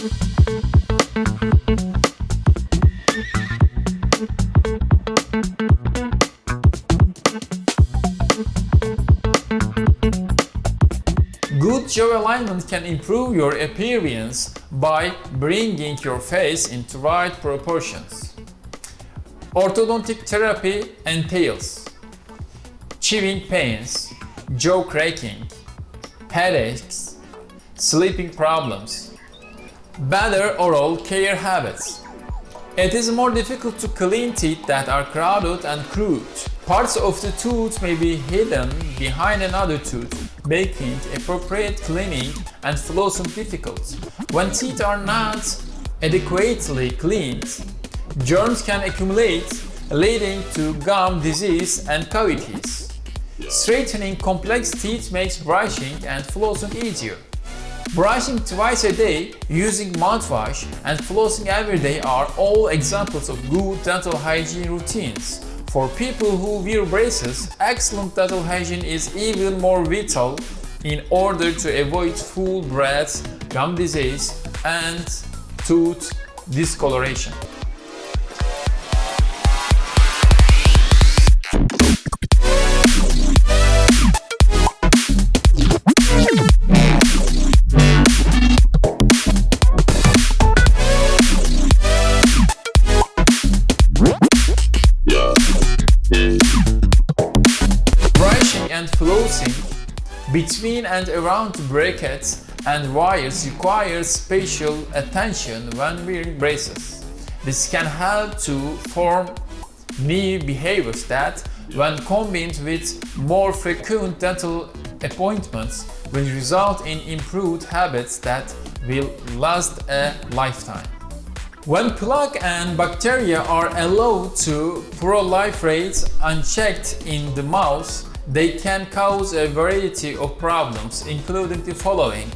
Good jaw alignment can improve your appearance by bringing your face into right proportions. Orthodontic therapy entails chewing pains, jaw cracking, headaches, sleeping problems, better oral care habits. It is more difficult to clean teeth that are crowded and crude. Parts of the tooth may be hidden behind another tooth, making appropriate cleaning and flossing difficult. When teeth are not adequately cleaned, germs can accumulate, leading to gum disease and cavities. Straightening complex teeth makes brushing and flossing easier. Brushing twice a day, using mouthwash, and flossing every day are all examples of good dental hygiene routines. For people who wear braces, excellent dental hygiene is even more vital in order to avoid full breath, gum disease, and tooth discoloration. And flossing between and around brackets and wires requires special attention when wearing braces. This can help to form new behaviors that, when combined with more frequent dental appointments, will result in improved habits that will last a lifetime. When plaque and bacteria are allowed to proliferate unchecked in the mouth, they can cause a variety of problems, including the following: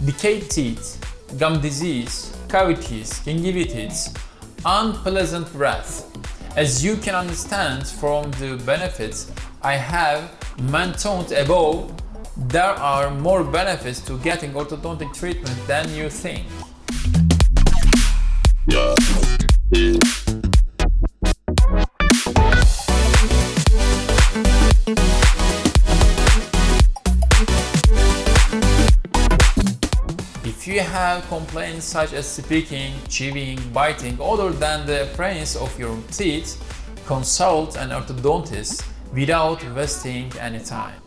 decayed teeth, gum disease, cavities, gingivitis, unpleasant breath. As you can understand from the benefits I have mentioned above, there are more benefits to getting orthodontic treatment than you think. If you have complaints such as speaking, chewing, biting other than the appearance of your teeth, consult an orthodontist without wasting any time.